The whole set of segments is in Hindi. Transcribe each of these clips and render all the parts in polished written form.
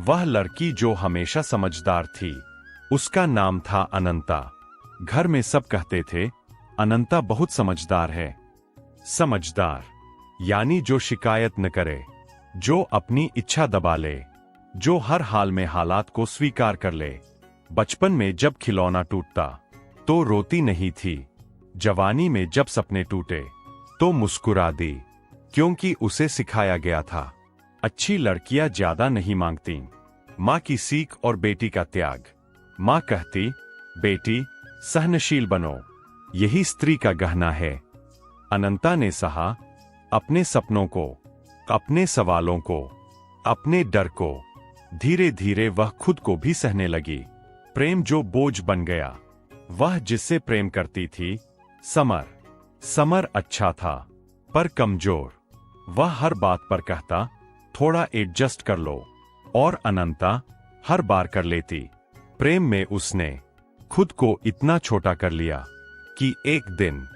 वह लड़की जो हमेशा समझदार थी, उसका नाम था अनंता। घर में सब कहते थे, अनंता बहुत समझदार है। समझदार यानी जो शिकायत न करे, जो अपनी इच्छा दबा ले, जो हर हाल में हालात को स्वीकार कर ले। बचपन में जब खिलौना टूटता तो रोती नहीं थी। जवानी में जब सपने टूटे तो मुस्कुरा दी, क्योंकि उसे सिखाया गया था अच्छी लड़कियां ज्यादा नहीं मांगती। माँ की सीख और बेटी का त्याग। माँ कहती, बेटी सहनशील बनो, यही स्त्री का गहना है। अनंता ने सहा अपने सपनों को, अपने सवालों को, अपने डर को। धीरे धीरे वह खुद को भी सहने लगी। प्रेम जो बोझ बन गया। वह जिससे प्रेम करती थी, समर अच्छा था पर कमजोर। वह हर बात पर कहता, थोड़ा एडजस्ट कर लो, और अनंता हर बार कर लेती। प्रेम में उसने खुद को इतना छोटा कर लिया कि एक दिन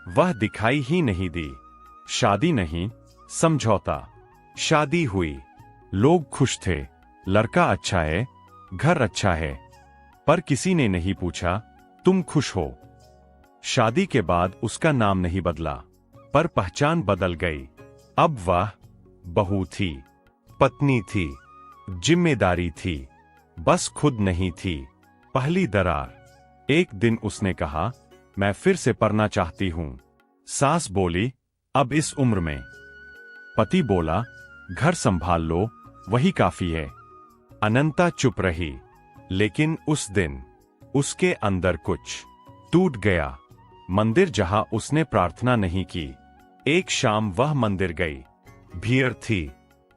वह दिखाई ही नहीं दी। शादी नहीं, समझौता। शादी हुई, लोग खुश थे, लड़का अच्छा है, घर अच्छा है, पर किसी ने नहीं पूछा तुम खुश हो। शादी के बाद उसका नाम नहीं बदला, पर पहचान बदल गई। अब वह बहू थी, पत्नी थी, जिम्मेदारी थी, बस खुद नहीं थी। पहली दरार। एक दिन उसने कहा, मैं फिर से पढ़ना चाहती हूं। सास बोली, अब इस उम्र में। पति बोला, घर संभाल लो, वही काफी है। अनंता चुप रही, लेकिन उस दिन उसके अंदर कुछ टूट गया। मंदिर जहां उसने प्रार्थना नहीं की। एक शाम वह मंदिर गई। भीड़ थी,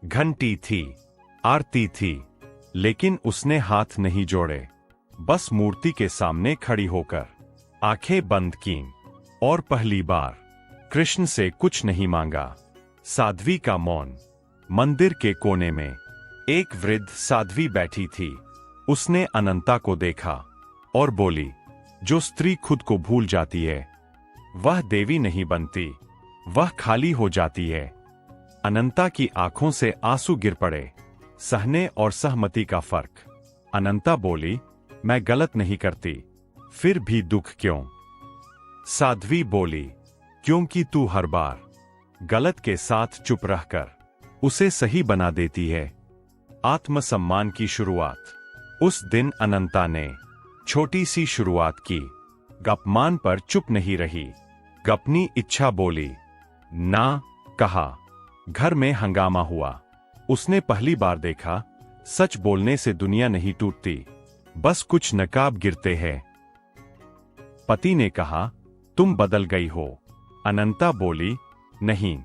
घंटी थी, आरती थी, लेकिन उसने हाथ नहीं जोड़े। बस मूर्ति के सामने खड़ी होकर आंखें बंद कीं, और पहली बार कृष्ण से कुछ नहीं मांगा। साध्वी का मौन। मंदिर के कोने में एक वृद्ध साध्वी बैठी थी। उसने अनंता को देखा और बोली, जो स्त्री खुद को भूल जाती है, वह देवी नहीं बनती, वह खाली हो जाती है। अनंता की आंखों से आंसू गिर पड़े। सहने और सहमति का फर्क। अनंता बोली, मैं गलत नहीं करती, फिर भी दुख क्यों? साध्वी बोली, क्योंकि तू हर बार गलत के साथ चुप रहकर उसे सही बना देती है। आत्मसम्मान की शुरुआत। उस दिन अनंता ने छोटी सी शुरुआत की। गपमान पर चुप नहीं रही, गपनी इच्छा बोली, ना कहा। घर में हंगामा हुआ। उसने पहली बार देखा, सच बोलने से दुनिया नहीं टूटती, बस कुछ नकाब गिरते हैं। पति ने कहा, तुम बदल गई हो। अनंता बोली, नहीं,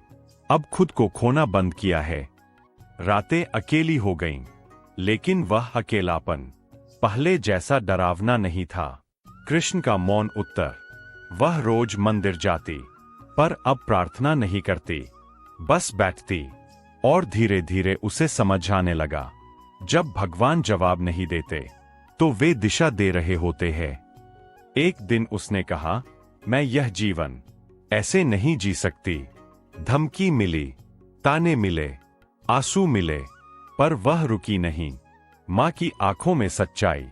अब खुद को खोना बंद किया है। रातें अकेली हो गईं, लेकिन वह अकेलापन पहले जैसा डरावना नहीं था। कृष्ण का मौन उत्तर। वह रोज मंदिर जाती, पर अब प्रार्थना नहीं करती, बस बैठती। और धीरे धीरे उसे समझ आने लगा, जब भगवान जवाब नहीं देते तो वे दिशा दे रहे होते हैं। एक दिन उसने कहा, मैं यह जीवन ऐसे नहीं जी सकती। धमकी मिली, ताने मिले, आंसू मिले, पर वह रुकी नहीं। माँ की आंखों में सच्चाई।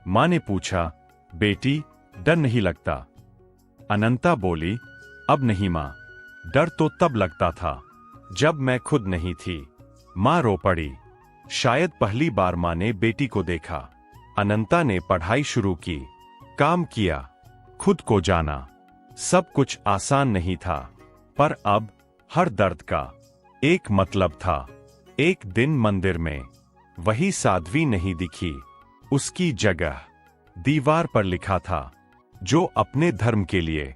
माँ ने पूछा, बेटी डर नहीं लगता? अनंता बोली, अब नहीं माँ, डर तो तब लगता था जब मैं खुद नहीं थी। माँ रो पड़ी। शायद पहली बार माँ ने बेटी को देखा। अनंता ने पढ़ाई शुरू की, काम किया, खुद को जाना। सब कुछ आसान नहीं था, पर अब हर दर्द का एक मतलब था। एक दिन मंदिर में वही साध्वी नहीं दिखी। उसकी जगह दीवार पर लिखा था, जो अपने धर्म के लिए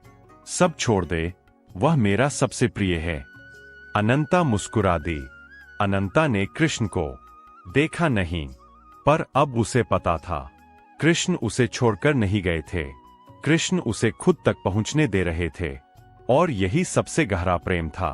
सब छोड़ दे, वह मेरा सबसे प्रिय है। अनंता मुस्कुरा दी। अनंता ने कृष्ण को देखा नहीं, पर अब उसे पता था, कृष्ण उसे छोड़कर नहीं गए थे। कृष्ण उसे खुद तक पहुंचने दे रहे थे, और यही सबसे गहरा प्रेम था।